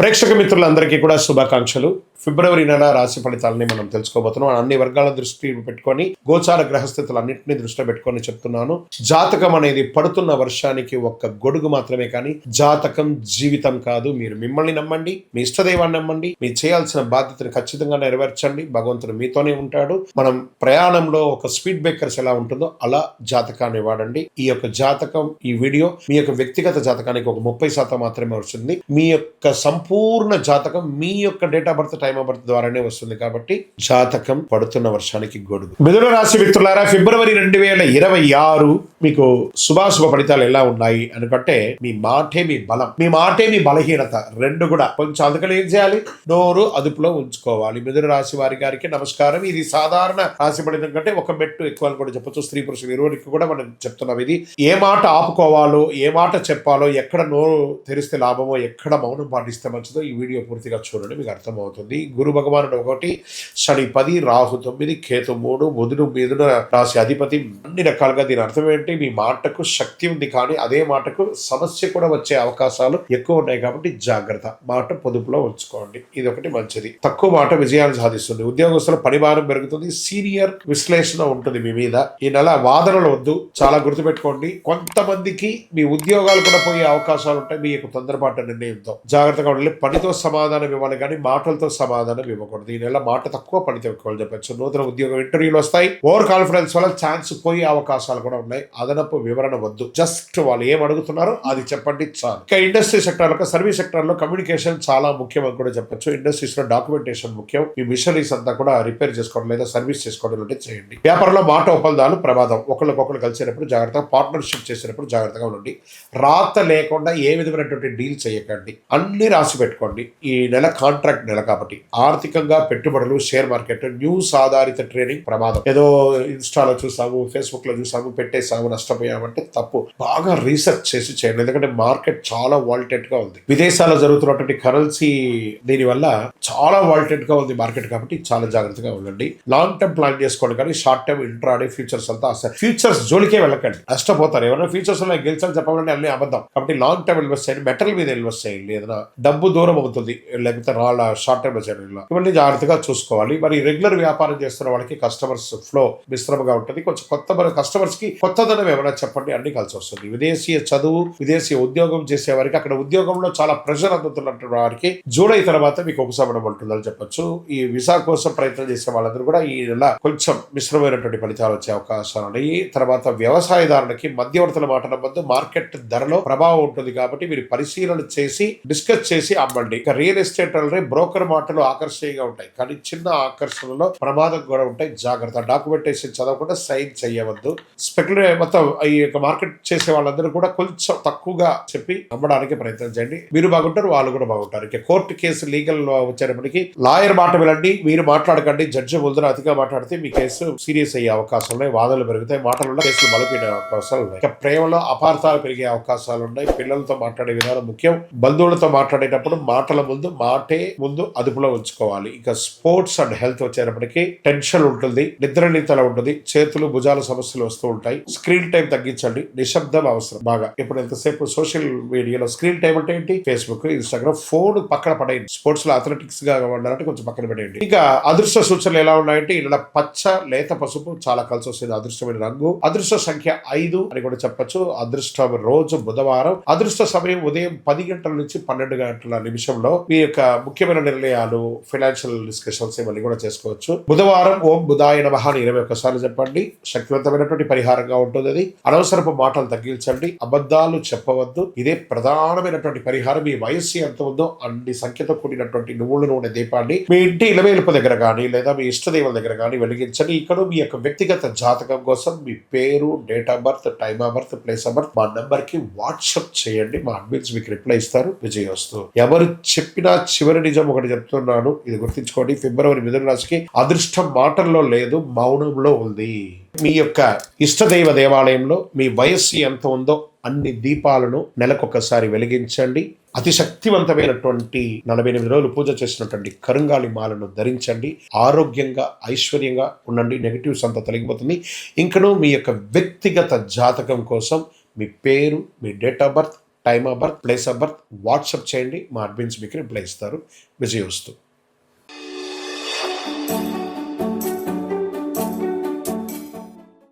ప్రేక్షక మిత్రులందరికీ కూడా శుభాకాంక్షలు. ఫిబ్రవరి నెల రాశి ఫలితాలని మనం తెలుసుకోబోతున్నాం. అన్ని వర్గాల దృష్టి పెట్టుకొని గోచార గ్రహస్థితులన్నింటినీ దృష్టిలో పెట్టుకొని చెప్తున్నాను. జాతకం అనేది పడుతున్న వర్షానికి ఒక్క గొడుగు మాత్రమే, కానీ జాతకం జీవితం కాదు. మీరు మిమ్మల్ని నమ్మండి, మీ ఇష్టదైవాన్ని నమ్మండి, మీరు చేయాల్సిన బాధ్యతను ఖచ్చితంగా నెరవేర్చండి. భగవంతుడు మీతోనే ఉంటాడు. మనం ప్రయాణంలో ఒక స్పీడ్ బ్రేకర్స్ ఎలా ఉంటుందో అలా జాతకాన్ని వాడండి. ఈ యొక్క జాతకం, ఈ వీడియో మీ యొక్క వ్యక్తిగత జాతకానికి ఒక 30% మాత్రమే వస్తుంది. మీ యొక్క సంపూర్ణ జాతకం మీ యొక్క date of birth, time of birth ద్వారానే వస్తుంది. కాబట్టి జాతకం పడుతున్న వర్షానికి గొడుగు. మిథున రాశి మిత్రులారా, ఫిబ్రవరి 2026 మీకు శుభాశుభ ఫలితాలు ఎలా ఉన్నాయి అనుకుంటే, మీ మాటే మీ బలం, మీ మాటే మీ బలహీనత, రెండు కూడా కొంచెం అందుకని ఏం చేయాలి, నోరు అదుపులో ఉంచుకోవాలి. మిథున రాశి వారి గారికి నమస్కారం. ఇది సాధారణ రాశి ఫలితం కంటే ఒక మెట్టు ఎక్కువ అని కూడా చెప్పొచ్చు. స్త్రీ పురుషులు ఇరువురికి కూడా మనం చెప్తున్నాం. ఇది ఏ మాట ఆపుకోవాలో, ఏ మాట చెప్పాలో, ఎక్కడ నోరు తెరిస్తే లాభమో, ఎక్కడ మౌనం పాటిస్తే మంచిదో ఈ వీడియో పూర్తిగా చూడండి, మీకు అర్థమవుతుంది. గురు భగవానుడు 1, శని 10, రాహు 9, కేతు 3, బుధుడు మిథున రాశి అధిపతి. అన్ని రకాలుగా దీని అర్థం ఏంటి, మీ మాటకు శక్తి ఉంది, కానీ అదే మాటకు సమస్య కూడా వచ్చే అవకాశాలు ఎక్కువ ఉన్నాయి. కాబట్టి జాగ్రత్త, మాట పొదుపులో ఉంచుకోండి. ఇది ఒకటి మంచిది. తక్కువ మాట విజయాన్ని సాధిస్తుంది. ఉద్యోగస్తుల పనిభారం పెరుగుతుంది. సీనియర్ విశ్లేషణ ఉంటుంది మీ మీద. ఈ నెల వాదనలు వద్దు, చాలా గుర్తుపెట్టుకోండి. కొంతమందికి మీ ఉద్యోగాలు కూడా పోయే అవకాశాలు ఉంటాయి. మీ యొక్క తొందరపాటు నిర్ణయంతో జాగ్రత్తగా ఉండాలి. పనితో సమాధానం ఇవ్వాలి, కానీ మాటలతో సమాధానం ఇవ్వకూడదు. ఈ నెల మాట తక్కువ, పనితో ఎక్కువ చెప్పచ్చు. నూతన ఉద్యోగం ఇంటర్వ్యూలు వస్తాయి. ఓవర్ కాన్ఫిడెన్స్ వల్ల ఛాన్స్ పోయే అవకాశాలు కూడా ఉన్నాయి. అదనపు వివరణ వద్దు, జస్ట్ వాళ్ళు ఏం అడుగుతున్నారో అది చెప్పండి చాలు. ఇక ఇండస్ట్రీ సెక్టర్ లో, సర్వీస్ సెక్టర్ లో కమ్యూనికేషన్ చాలా ముఖ్యం అని కూడా చెప్పొచ్చు. ఇండస్ట్రీస్ లో డాక్యుమెంటేషన్ ముఖ్యం. మీ మిషనరీస్ అంతా కూడా రిపేర్ చేసుకోవడం లేదా సర్వీస్ చేసుకోవడం అంటే చేయండి. వ్యాపారంలో మాట ఒప్పందాలు ప్రమాదం. ఒకరికొకరు కలిసేటప్పుడు జాగ్రత్తగా, పార్ట్నర్షిప్ చేసేటప్పుడు జాగ్రత్తగా ఉండండి. రాత లేకుండా ఏ విధమైనటువంటి డీల్ చేయకండి. అన్ని రాసి పెట్టుకోండి. ఈ నెల కాంట్రాక్ట్ నెల కాబట్టి ఆర్థికంగా పెట్టుబడులు, షేర్ మార్కెట్, న్యూస్ ఆధారిత ట్రేడింగ్ ప్రమాదం. ఏదో ఇన్స్టాలో చూసాము, ఫేస్బుక్ లో చూసాము, పెట్టేసాము, నష్టపోయామంటే తప్పు. బాగా రీసెర్చ్ చేసి చేయండి. ఎందుకంటే మార్కెట్ చాలా వాల్టెడ్ గా ఉంది. విదేశాల్లో జరుగుతున్నటువంటి కరెన్సీ దీని వల్ల చాలా వాల్టెడ్ గా ఉంది మార్కెట్. కాబట్టి చాలా జాగ్రత్తగా ఉండండి. లాంగ్ టర్మ్ ప్లాన్ చేసుకోండి, కానీ షార్ట్ టర్మ్ ఇంట్రాడే ఫ్యూచర్స్ అంతా అసలు ఫ్యూచర్స్ జోలికే వెళ్ళకండి, నష్టపోతారు. ఎవరైనా ఫ్యూచర్స్ లో గెలిచాలని చెప్పాలంటే అన్ని అబద్ధం. కాబట్టి లాంగ్ టర్మ్ ఇన్వెస్ట్ చేయండి. మెటల్ మీద ఇన్వెస్ట్ చేయండి. ఏదైనా డబ్బు దూరం అవుతుంది, లేకపోతే రాళ్ళ షార్ట్ టర్మ్ లో చేయడం. ఇవన్నీ జాగ్రత్తగా చూసుకోవాలి. మరి రెగ్యులర్ వ్యాపారం చేస్తున్న వాళ్ళకి కస్టమర్స్ ఫ్లో మిశ్రమంగా ఉంటుంది. కొంచెం కొత్త కస్టమర్స్ కి కొత్తదనం ఏమైనా చెప్పండి, అన్ని కలిసి వస్తుంది. విదేశీయ చదువు, విదేశీ ఉద్యోగం చేసే వారికి, అక్కడ ఉద్యోగంలో చాలా ప్రెషర్ అందుతున్నట్టు వారికి జూలై తర్వాత మీకు ఉపశమనం ఉంటుందని చెప్పొచ్చు. ఈ వీసా కోసం ప్రయత్నం చేసే వాళ్ళందరూ కూడా ఈ నెల కొంచెం మిశ్రమైనటువంటి ఫలితాలు వచ్చే అవకాశాలు ఉన్నాయి. తర్వాత వ్యవసాయదారులకి మధ్యవర్తుల మాట నమ్మద్దు. మార్కెట్ ధరలో ప్రభావం ఉంటుంది. కాబట్టి మీరు పరిశీలన చేసి డిస్కస్ చేసి అమ్మండి. ఇక రియల్ ఎస్టేట్ వాళ్ళని బ్రోకర్ మాటలు ఆకర్షణీయంగా ఉంటాయి, కానీ చిన్న ఆకర్షణలో ప్రమాదం కూడా ఉంటాయి. జాగ్రత్త. డాక్యుమెంటేషన్ చదవకుండా సైన్ చేయవద్దు. స్పెక్యులేట్ మొత్తం ఈ యొక్క మార్కెట్ చేసే వాళ్ళందరూ కూడా కొంచెం తక్కువగా చెప్పి అమ్మడానికి ప్రయత్నం చేయండి. మీరు బాగుంటారు, వాళ్ళు కూడా బాగుంటారు. ఇక కోర్టు కేసు లీగల్ వచ్చేటప్పటికి లాయర్ మాట వినండి, మీరు మాట్లాడకండి. జడ్జి ముందర అతిగా మాట్లాడితే మీ కేసు సీరియస్ అయ్యే అవకాశాలు ఉన్నాయి. వాదనలు పెరుగుతాయి. మాటలలో కేసులు బలపడే అవకాశాలు ఉన్నాయి. ఇక ప్రేమలో అపార్థాలు పెరిగే అవకాశాలు ఉన్నాయి. పిల్లలతో మాట్లాడే విధానం ముఖ్యం. బంధువులతో మాట్లాడేటప్పుడు మాటల ముందు అదుపులో ఉంచుకోవాలి. ఇక స్పోర్ట్స్ అండ్ హెల్త్ వచ్చేటప్పటికి టెన్షన్ ఉంటుంది, నిద్రనీతల ఉంటుంది, చేతులు భుజాల సమస్యలు వస్తూ ఉంటాయి. స్క్రీన్ టైం తగ్గించండి. నిశ్శబ్దం అవసరం బాగా. ఇప్పుడు ఎంతసేపు సోషల్ మీడియాలో స్క్రీన్ టైం అంటే ఏంటి, ఫేస్బుక్, ఇన్స్టాగ్రామ్, ఫోన్ పక్కన పడేయండి. స్పోర్ట్స్ లో అథ్లెటిక్స్ గా ఉండాలంటే కొంచెం పక్కన పడేయండి. ఇక అదృష్ట సూచనలు ఎలా ఉన్నాయంటే, ఇలా పచ్చ, లేత పసుపు చాలా కలిసి వస్తుంది. అదృష్టమైన రంగు. అదృష్ట సంఖ్య 5 అని కూడా చెప్పొచ్చు. అదృష్టం రోజు బుధవారం. అదృష్ట సమయం ఉదయం 10 గంటల నుంచి 12 గంటల నిమిషంలో. మీ యొక్క ముఖ్యమైన నిర్ణయాలు, ఫైనాన్షియల్ డిస్కషన్స్ ఇవన్నీ కూడా చేసుకోవచ్చు. బుధవారం ఓం బుధాయ నమః అని 21 సార్లు చెప్పండి. శక్తివంతమైనటువంటి పరిహారంగా ఉంటుంది అది. అనవసరపు మాటలు తగ్గించండి. అబద్ధాలు చెప్పవద్దు. ఇదే ప్రధానమైనటువంటి పరిహారం. మీ వయస్సు ఎంత ఉందో అన్ని సంఖ్యతో కూడినటువంటి నువ్వుల నూనె దీపాన్ని మీ ఇంటి ఇలవేలుపు దగ్గర కానీ లేదా మీ ఇష్టదేవుల దగ్గర కానీ వెలిగించండి. ఇక్కడ మీ యొక్క వ్యక్తిగత జాతకం కోసం మీ పేరు, date of birth, time of birth, place of birth మా నంబర్ కి వాట్సాప్ చేయండి. మా అడ్మిన్స్ మీకు రిప్లై ఇస్తారు. విజయవస్తు. ఎవరు చెప్పినా చివరి నిజం ఒకటి చెప్తున్నాను, ఇది గుర్తించుకోండి. ఫిబ్రవరి మిథున రాశికి అదృష్టం మాటల్లో లేదు, మౌనంలో ఉంది. మీ యొక్క ఇష్టదైవ దేవాలయంలో మీ వయస్సు ఎంత ఉందో అన్ని దీపాలను నెలకొకసారి వెలిగించండి. అతి శక్తివంతమైనటువంటి 48 రోజులు పూజ చేసినటువంటి కరుంగాలి మాలను ధరించండి. ఆరోగ్యంగా, ఐశ్వర్యంగా ఉండండి. నెగిటివ్స్ అంతా తొలగిపోతుంది. ఇంకనూ మీ యొక్క వ్యక్తిగత జాతకం కోసం మీ పేరు, మీ date of birth, time of birth, place of birth WhatsApp చేయండి. మా అడ్మిన్స్ మీకు రిప్లై ఇస్తారు. విజయోస్తు.